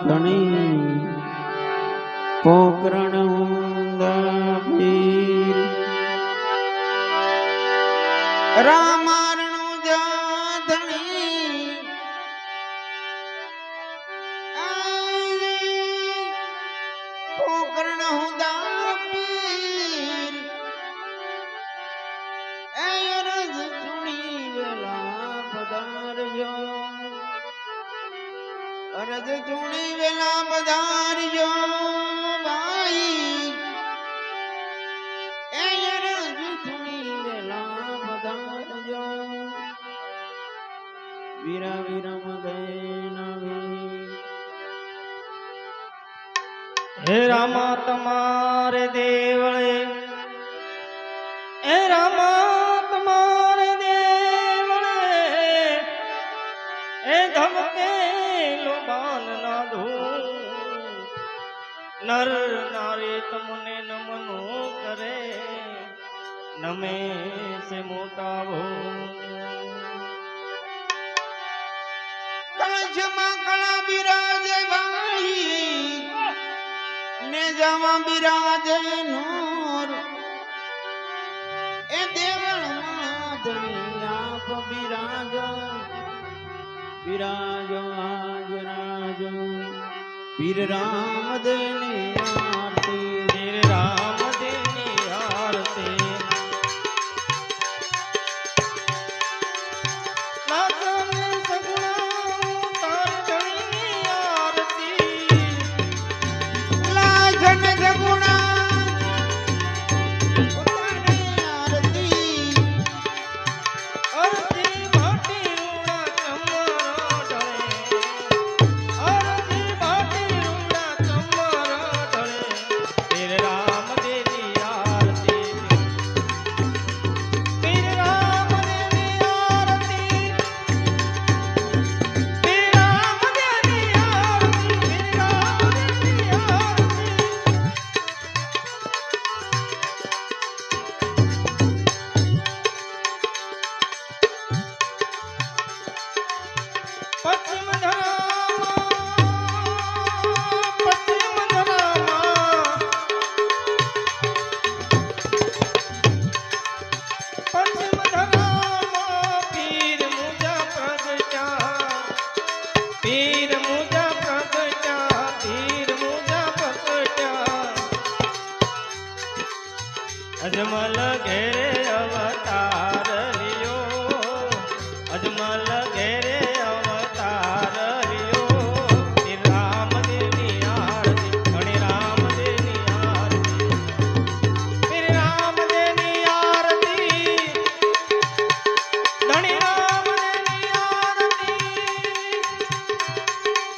ધણી પોકરણ ઊંધા પીર રામારણું જા ધણી પોકરણ ઊંધા પીર અરજ સુણી વેલા પધારજો અરજ સુણી વેલા પધારજો ભાઈ અરજ સુણી વેલા પધારજો વીરા વીરમ દૈનવી હે રામા તમારે દેવળે હે રામા તમારે દેવળે હે ધમકે લોબાન ના ધૂ નર નારી તમને નમનો કરે નમે સે મોટા ભો કળશમાં કળા બિરાજે ભાઈ ને જવા બિરાજે નૂર એ દેવળમાં ધણી આપ બિરાજો બિરાજો આજ રાજો પીર રામદેવની આરતી પીર રામદેવની આરતી લાખને સગુણા તાર ધણીની આરતી લાજન સગુણા ઉતારે આરતી અરજી ભાટી રૂડા ચમરા ઢળે અરજી ભાટી રૂડા ચમરા ઢળે પીર રામદેવની આરતી પીર રામદેવની આરતી પીર રામદેવની આરતી પીર રામદેવની આરતી પશ્ચિમ ધરામાં પશ્ચિમ ધરામાં પશ્ચિમ ધરામાં પીર મુજા પ્રગટ્યા પીર મુજા પ્રગટ્યા પીર મુજા પ્રગટ્યા અજમલ ઘેરે અવતાર લિયો અજમલ ઘેરે અવતાર લિયો પીર રામદેવની આરતી ધણી રામદેવની આરતી પીર રામદેવની આરતી ધણી રામદેવની આરતી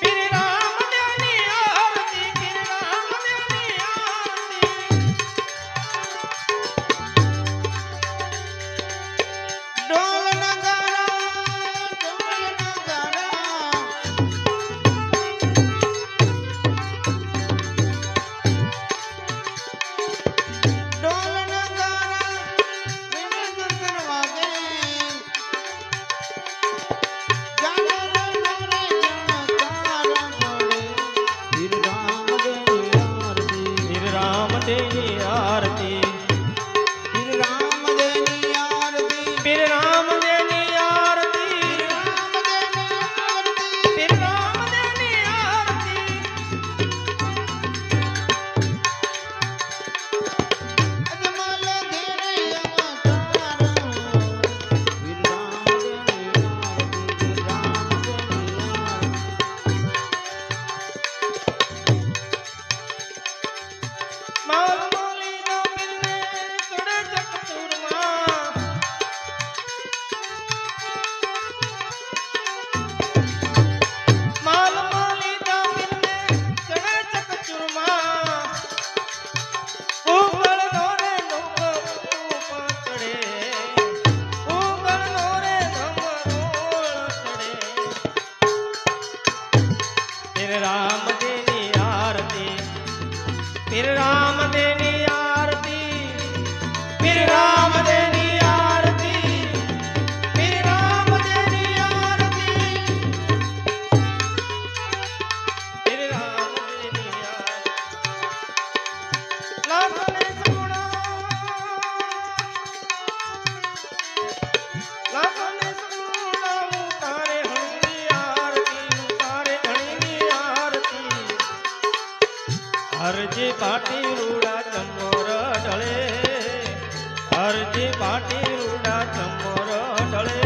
પીર રામદેવની આરતી પીર રામદેવની આરતી ઢોલ નગારા ઢોલ નગારા વિનય દર્શન વાગે જાણે રે જણકાર પડે પીર રામદેવની આરતી પીર રામદેવની આરતી પીર રામદેવની આરતી પીર રામદેવની આરતી પીર રામદેવની આરતી અજમલ ઘેરે અવતાર પીર રામદેવની આરતી પીર રામદેવની આરતી માલ માલી ના પીરને ચડે ચકચૂરમાં માલ માલી ના પીરને ચડે ચકચૂરમાં ઉગળ નો રે ધમ ચડે ઉગળ નો રે ધમ ચડે પીર રામદેવની આરતી પીર રામદેવની આરતી પીર રામદેવની આરતી પીર રામદેવની આરતી પીર હરજી પાટી રૂડા ચમોર ઢળે હરજી પાટી રૂડા ચમોર ઢળે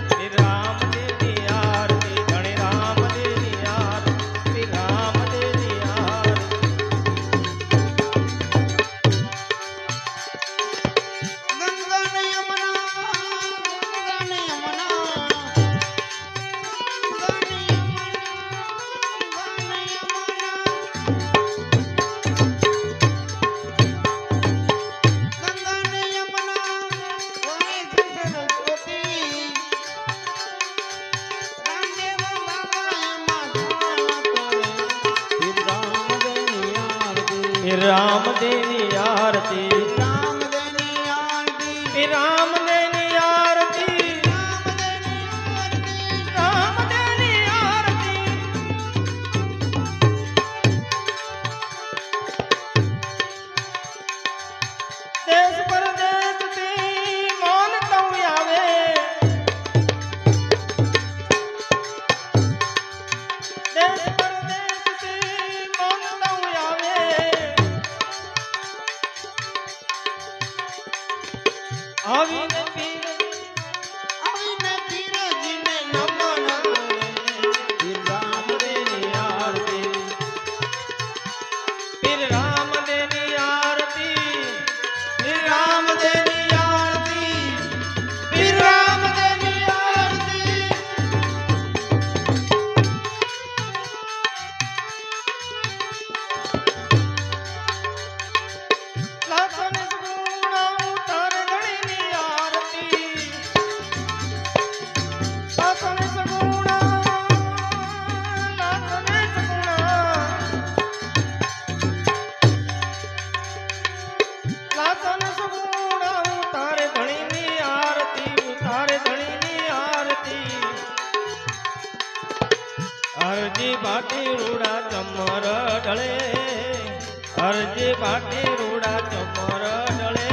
શ્રી રામદેવની આરતી ધણી રામદેવની આરતી શ્રી રામદેવની આરતી ગંગા ને યમુના ગંગા ને યમુના રામદેવની આરતી રામદેવની આરતી રામદેવની આરતી દેશ પરદેશથી માનતા આવે દેશ પરદેશથી માનતા આવે આવીને પીરજીને નમન કરે રામદેવની આરતી પીર રામદેવની આરતી પીર રામદેવની આરતી પીર રામદેવની આરતી લાખન ગુણા ઉતાર ધણીની આરતી લાખન સગુણા લાખન સગુણા લાખન સગુણા ઉતારે ધણીની આરતી ઉતારે ધણીની આરતી હરજી પાટી રૂડા ચમર ઢળે હરજી પાટી રૂડા ચમર ઢળે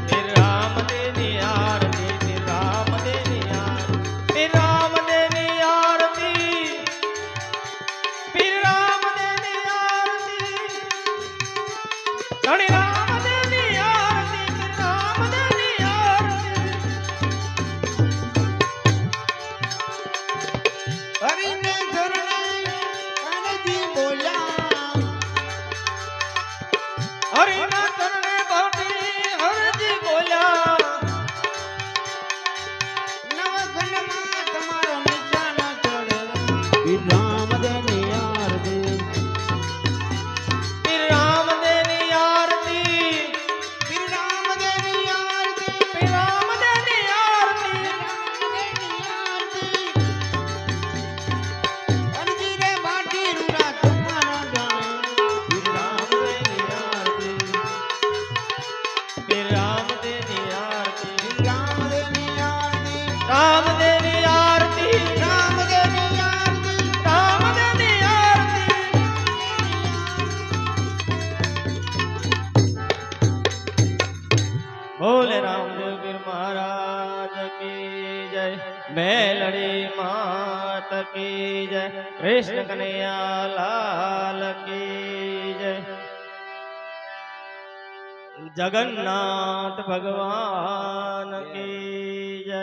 શ્રી રામદેવની આરતી શ્રી રામદેવની આરતી શ્રી રામદેવની આરતી શ્રી રામદેવની આરતી ધણી રામદેવની આરતી શ્રી રામદેવની આરતી હરિને ધરણે કાનજી બોલ્યા હરિના ચરણે પાટી હરજી બોલ્યા નવઘનમાં તમારો નિશાનો ચડે રામદેવની આરતી શ્રી રામદેવની આરતી શ્રી રામદેવની આરતી શ્રી રામદેવની આરતી હરજી રે બાટી રૂડા ચમનો જાણે રામદેવની આરતી શ્રી રામદેવની આરતી રામદેવની આરતી રામદેવની આરતી રામદેવની આરતી રામદેવની આરતી બોલે રામદેવ પીર મહારાજ કી જય મેલડી માત કી જય કૃષ્ણ કનૈયા લાલ કી જય જગન્નાથ ભગવાન કી જય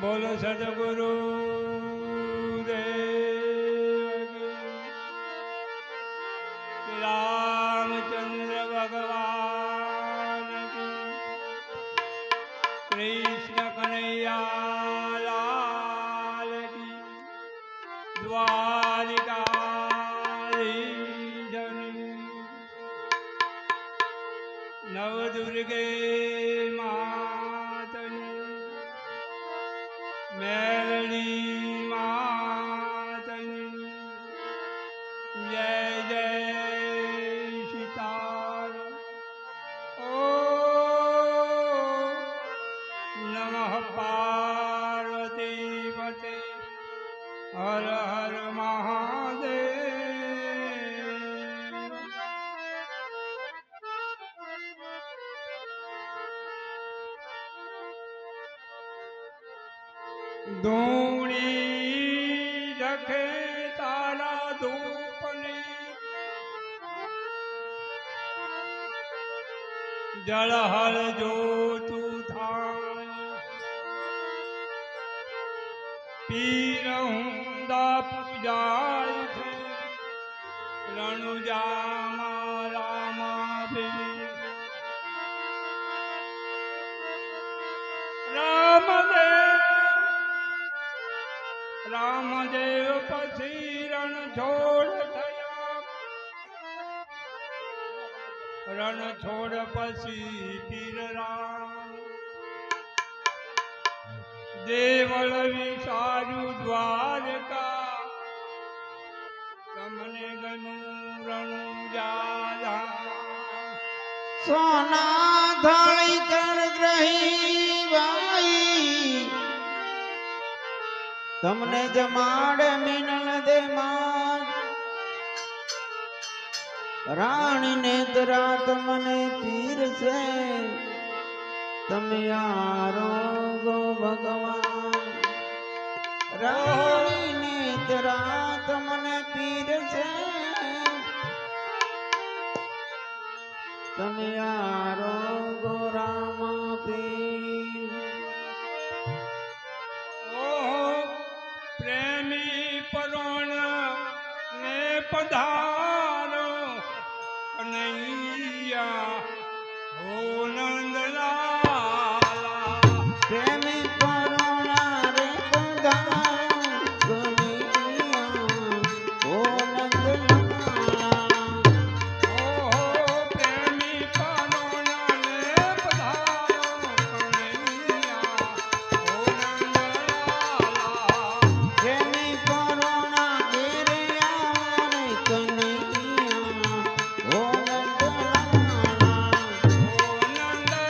બોલો સદગુરુ દેવ કી, રામચંદ્ર ભગવાન કી, કૃષ્ણ કનૈયા લાલ કી, દ્વારિકાધીશની, નવદુર્ગે માતની, મેલડી માતની, જય જય સીતારામ. નમઃ પાર્વતી પતે, હર હર મહાદેવ. ધૂણી રખે તારા ધૂપને, જળહળ જોતું થાય, પીર હુંદા પૂજાય છે, રણુજામાં રામાભી, રામદેવ પછી રણ છોડ થયા, રણ છોડ પછી પીર રામ, દેવળ વિસાર્યું દ્વારકા, તમને ગનું રણુજા. સોના થાળી કર ગ્રહી ભાઈ, તમને જમાડ મિનલ દે માં, રાણી નેત્રા તમને પીર છે, તમે આરોગો ભગવાન. રાણી નેત્રા તમને પીર છે, તમે આરોગો રામ પીર. પ્રેમી પરોણ ને પધારો કનૈયા, હો નંદલાલા. પ્રેમી કરુણા રે પધારો કનૈયા, ઓ નંદલાલા. પ્રેમી પરોણ ને પધારો કનૈયા, હો નંદલાલા. પ્રેમી કરુણા ઘેરે આવે કનૈયા, ઓ નંદલાલા. નંદલાલા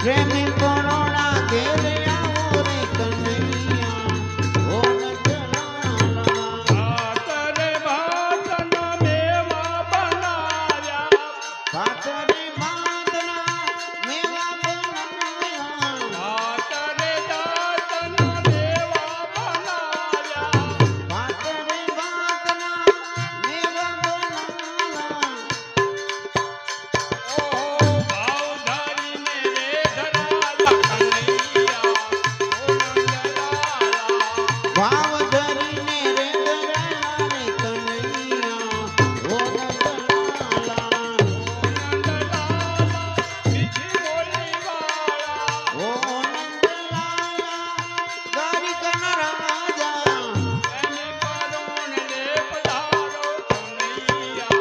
પ્રેમી પરોણા ઘેર આવો રે કનૈયા ઓ નંદલાલા ભાતરે ભાતના મેવા બનાવ્યા ભાતરે ભાતના મેવા બનાવ્યા ભાતરે ભાતના મેવા બનાવ્યા ભાતરે ભાતના મેવા બનાવ્યા ઓહો ભાવ ધરીને રે ધરાલા કનૈયા ઓ નંદલાલા ભાવ ધરીને રે ધરાલા રે કનૈયા ઓ નંદલાલા નંદલાલા મીઠી બોલીવાળા ઓ નંદલાલા દ્વારિકન રાજા એને કરુણ રે પધારો કનૈયા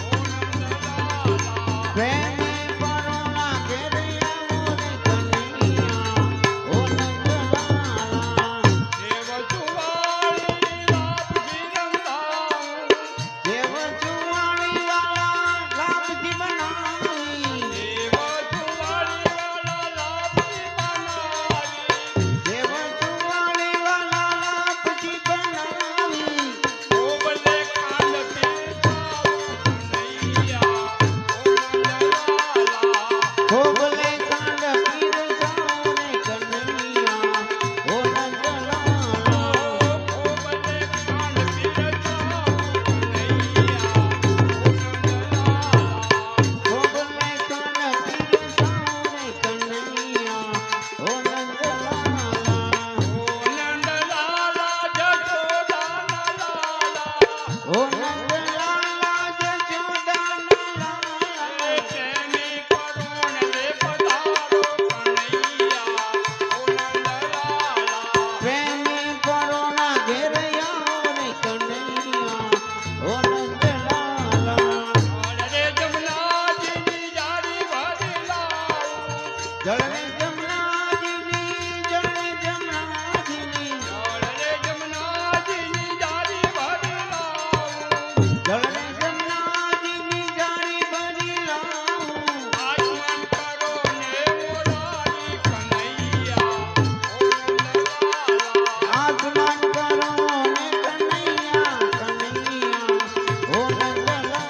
ઓ નંદલાલા પ્રેમે પરોણા ઘેર આવો રે કનૈયા ઓ નંદલાલા દેવ ચુવાળી લાભજી રંગાવું દેવ ચુવાણી વાળા લાભથી બનાવી દેવ ચુવાળી વાળા લાભજી બનાવી દેવ ચુવાણી વાળા લાભથી બનાવી ઓબલે કાંડ પીરસાવું કનૈયા ઓ નંદલાલા ભોગલે કાંડ પીરસાવો રે કનૈયા ઓ નંદલાલા ઓબલે કાંડ પીરસાવું કનૈયા ઓ નંદલાલા ભોગલે કાંડ પીરસાવો રે કનૈયા ઓ નંદલાલા ઓ નંદલાલા જશોદાના લાલા ઓ નંદલાલા જશોદાના લાલા પ્રેમી કરુણ રે પધારો કનૈયા ઓ નંદલાલા પ્રેમી પરોણા ઘેર આવો રે કનૈયા ઓ નંદલાલા રે જમનાજીની જારી ભરી લાવું જળને જમનાજીની જળને જમનાજીની રે જમનાજીની જારી ભરી લાવું જળને જમનાજીની જારી ભરી લાવું આચમન કરો ને મોરારી કનૈયા ઓ નંદલાલા આસમાન કરો ને કનૈયા કનૈયા ઓ નંદલાલા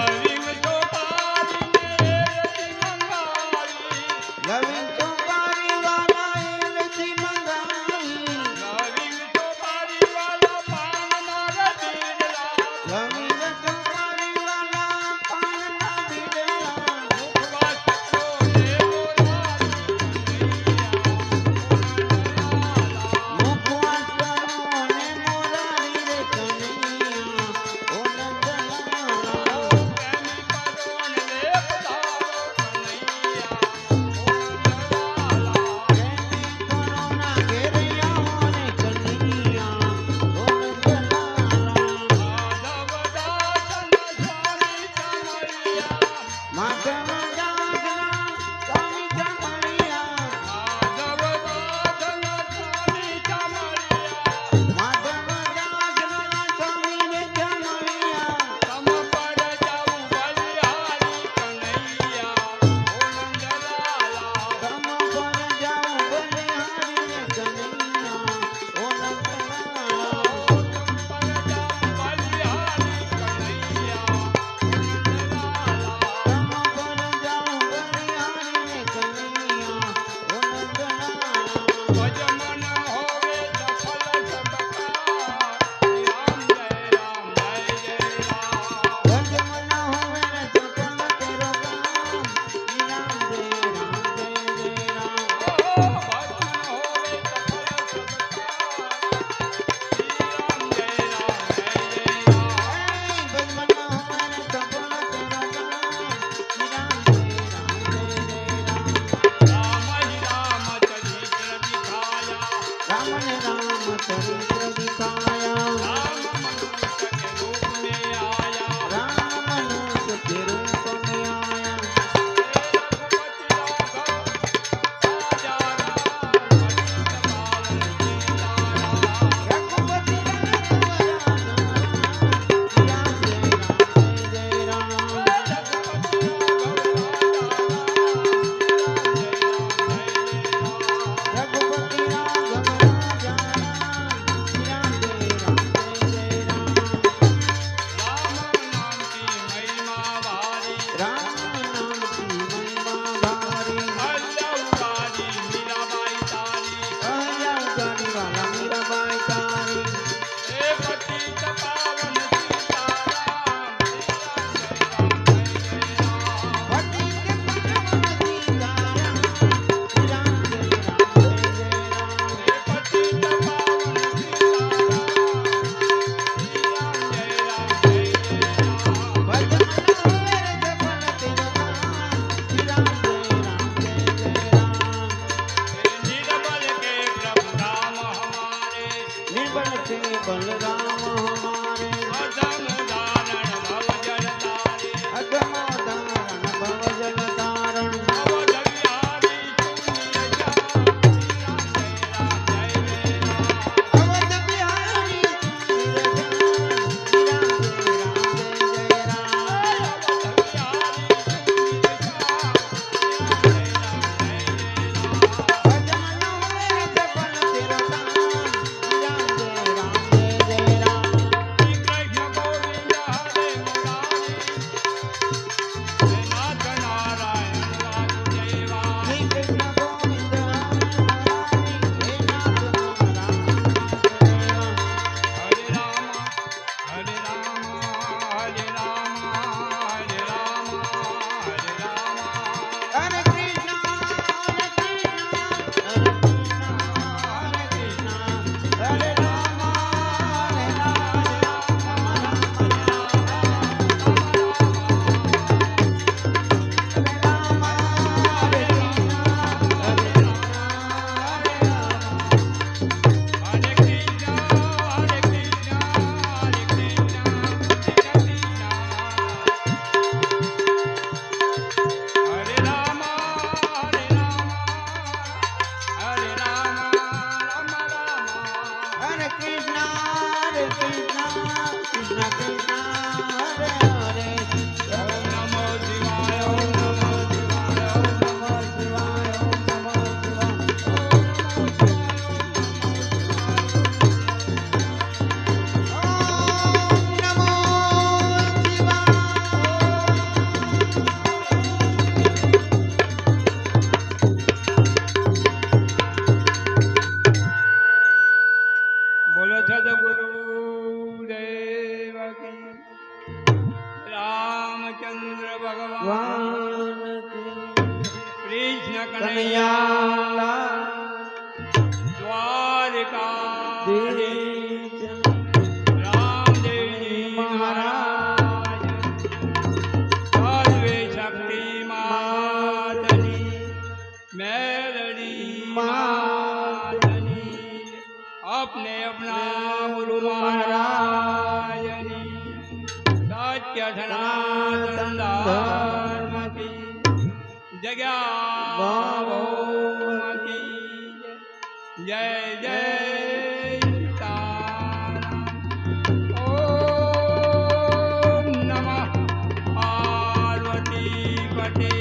લવિંગ ચોપારીને રતી મંગાવી લવિંગ ચોપારી વાળા એલથી મંગાવી લવિંગ ચોપારી વાળા પાન મારા બીડલા લવિંગ ચોપારી વાળા પાનના બીડલા મુખવાસ કરો ને મોરારી કનૈયા ઓ નંદલાલા મુખવાસ કરો ને મોરારી રે કનૈયા ઓ નંદલાલા પ્રેમી કરુણ રે પધારો કનૈયા ઓ નંદલાલા પ્રેમી પરોણા ઘેર આવો રે કનૈયા ઓ નંદલાલા માધવ દાસના સ્વામી ચામળિયા માધવ દાસના સ્વામી ચામળિયા માધવ દાસના સ્વામી માધવ દાસના સ્વામી ને ચામળિયા તમ પર જાઉં બલિહારી કનૈયા ઓ નંદલાલા તમ પર જાઉં બલિહારી રે કનૈયા ઓ નંદલાલા તમ પર જાઉં બલિહારી કનૈયા ઓ નંદલાલા તમ પર કૃષ્ણ કનૈયા દ્વારકા દેશ રામદેવજી મહારાજ સર્વે શક્તિ માતની મેલડી માતની अपने अपना गुरु महाराजनी सत्य सनातन धर्म की जगह जय जय सीताराम ओम नमः पार्वती पते